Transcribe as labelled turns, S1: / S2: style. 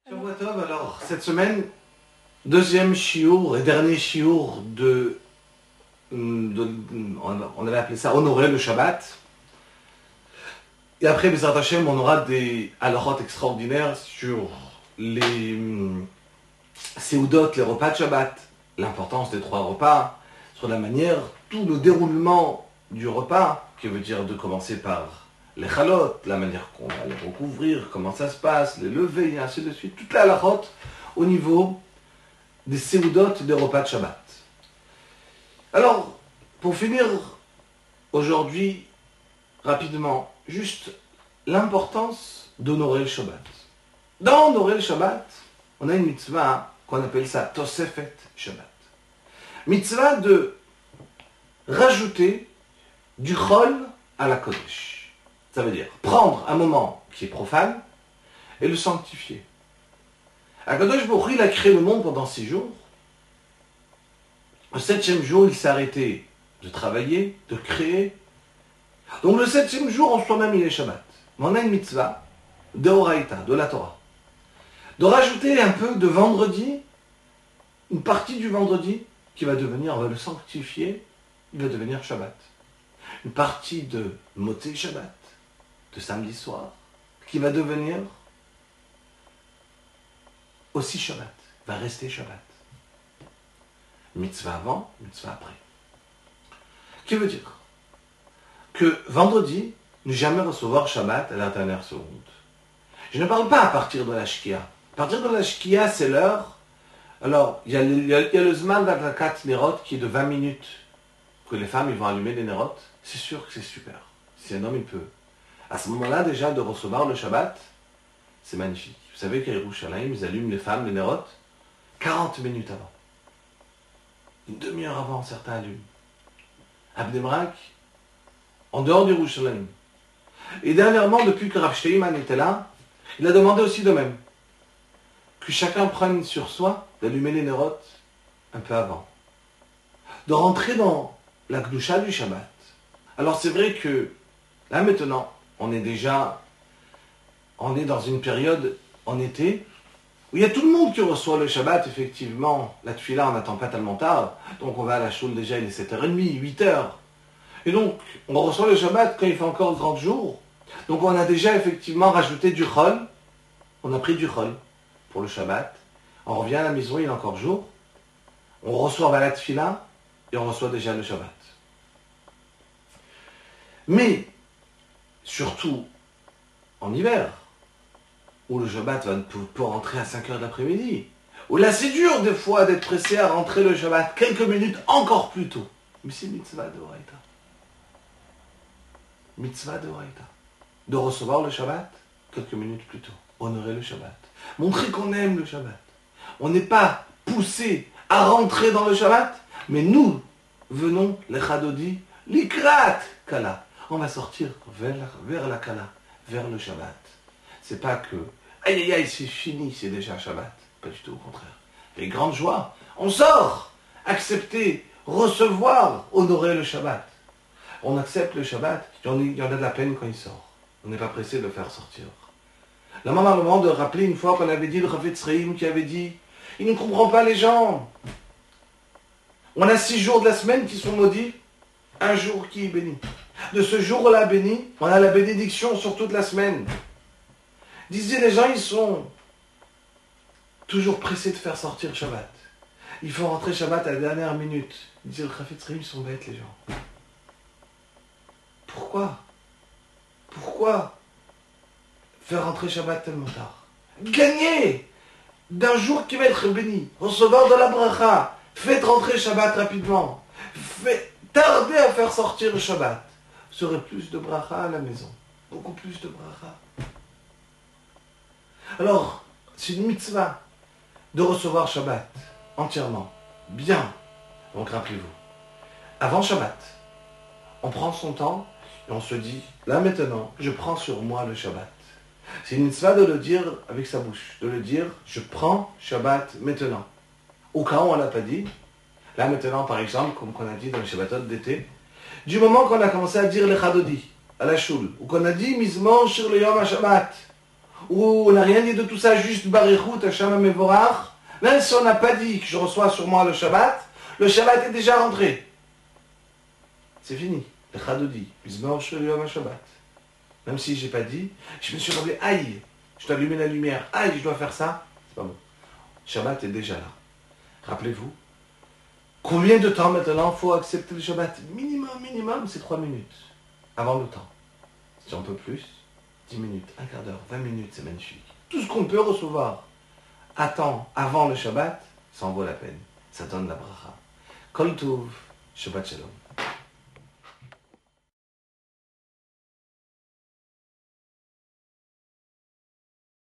S1: Shavua Tov, alors, cette semaine, deuxième shiur et dernier shiur on avait appelé ça honorer le Shabbat. Et après, Bezrat Hashem, on aura des halachot extraordinaires sur les seudot, les repas de Shabbat, l'importance des 3 repas, sur la manière, tout le déroulement du repas, qui veut dire de commencer par les chalot, la manière qu'on va les recouvrir, comment ça se passe, les levées, et ainsi de suite, toute la halachot au niveau des seudot des repas de Shabbat. Alors, pour finir aujourd'hui, rapidement, juste l'importance d'honorer le Shabbat. Dans honorer le Shabbat, on a une mitzvah qu'on appelle ça Tosefet Shabbat. Mitzvah de rajouter du chol à la Kodesh. Ça veut dire prendre un moment qui est profane et le sanctifier. Akadosh Baruch Hu, il a créé le monde pendant 6 jours. Le 7e jour, il s'est arrêté de travailler, de créer. Donc le 7e jour, en soi-même, il est Shabbat. Mais on a une mitzvah de Horaïta, de la Torah. De rajouter un peu de vendredi, une partie du vendredi, qui va devenir, on va le sanctifier, il va devenir Shabbat. Une partie de Motzei Shabbat, de samedi soir, qui va devenir aussi Shabbat, va rester Shabbat. Mitzvah avant, mitzvah après. Qui veut dire que vendredi, ne jamais recevoir Shabbat à la dernière seconde. Je ne parle pas à partir de la Shkia. À partir de la Shkia, c'est l'heure. Alors, il y a le Zman d'Adlakat Nerot qui est de 20 minutes que les femmes ils vont allumer les Nerot. C'est sûr que c'est super. Si un homme il peut. À ce moment-là, déjà, de recevoir le Shabbat, c'est magnifique. Vous savez qu'à Yerushalayim, ils allument les femmes les Nerot 40 minutes avant. Une demi-heure avant, certains allument. À Bnei Brak, en dehors du Yerushalayim. Et dernièrement, depuis que Rav Steinman était là, il a demandé aussi de même. Que chacun prenne sur soi d'allumer les Nerot un peu avant. De rentrer dans la Gdusha du Shabbat. Alors c'est vrai que, là maintenant, on est dans une période en été, où il y a tout le monde qui reçoit le Shabbat, effectivement. La tefila, on n'attend pas tellement tard. Donc on va à la choule déjà, il est 7h30, 8h. Et donc, on reçoit le Shabbat quand il fait encore 30 jours. Donc on a déjà effectivement rajouté du chol. On a pris du chol pour le Shabbat. On revient à la maison, il est encore jour. On reçoit la tefila et on reçoit déjà le Shabbat. Mais, surtout en hiver, où le Shabbat peut rentrer à 5h de l'après-midi, où là c'est dur des fois d'être pressé à rentrer le Shabbat quelques minutes encore plus tôt. Mais c'est mitzvah de Horaïta. Mitzvah de Horaïta. De recevoir le Shabbat quelques minutes plus tôt. Honorer le Shabbat. Montrer qu'on aime le Shabbat. On n'est pas poussé à rentrer dans le Shabbat, mais nous venons, les Chadodi, l'ikrat Kala. On va sortir vers la Kala, vers le Shabbat. C'est pas que, aïe aïe aïe, c'est fini, c'est déjà Shabbat. Pas du tout, au contraire. Les grandes joies, on sort, accepter, recevoir, honorer le Shabbat. On accepte le Shabbat, il y en a de la peine quand il sort. On n'est pas pressé de le faire sortir. La maman a le moment de rappeler une fois qu'on avait dit le Chavetz Chaim qui avait dit il ne comprend pas les gens. On a 6 jours de la semaine qui sont maudits, un jour qui est béni. De ce jour-là béni, on a la bénédiction sur toute la semaine. Disait les gens, ils sont toujours pressés de faire sortir Shabbat. Il faut rentrer Shabbat à la dernière minute. Disait le Chavetz Chaim, ils sont bêtes les gens. Pourquoi faire rentrer Shabbat tellement tard? Gagner d'un jour qui va être béni, recevoir de la bracha, faites rentrer Shabbat rapidement, tarder à faire sortir le Shabbat. Vous aurez plus de bracha à la maison, beaucoup plus de bracha. Alors, c'est une mitzvah de recevoir Shabbat entièrement, bien. Donc rappelez-vous, avant Shabbat, on prend son temps et on se dit, là maintenant, je prends sur moi le Shabbat. C'est une mitzvah de le dire avec sa bouche, de le dire, je prends Shabbat maintenant. Au cas où on ne l'a pas dit, là maintenant par exemple, comme qu'on a dit dans le Shabbatot d'été, du moment qu'on a commencé à dire les Chadodi, à la choule, ou qu'on a dit Mizmor sur le Yom HaShabbat, où on n'a rien dit de tout ça, juste Barichut, Hashem Mevorach, même si on n'a pas dit que je reçois sur moi le Shabbat est déjà rentré. C'est fini. Le Chadodi, Bismor Shel Shabbat. Même si je n'ai pas dit, je me suis rappelé, aïe, je dois allumer la lumière, aïe, je dois faire ça. C'est pas bon. Shabbat est déjà là. Rappelez-vous, combien de temps maintenant faut accepter le Shabbat? Minimum, c'est 3 minutes. Avant le temps. Si on peut plus, 10 minutes, un quart d'heure, 20 minutes, c'est magnifique. Tout ce qu'on peut recevoir avant le Shabbat, ça en vaut la peine. Ça donne la bracha. Kol Tov, Shabbat Shalom.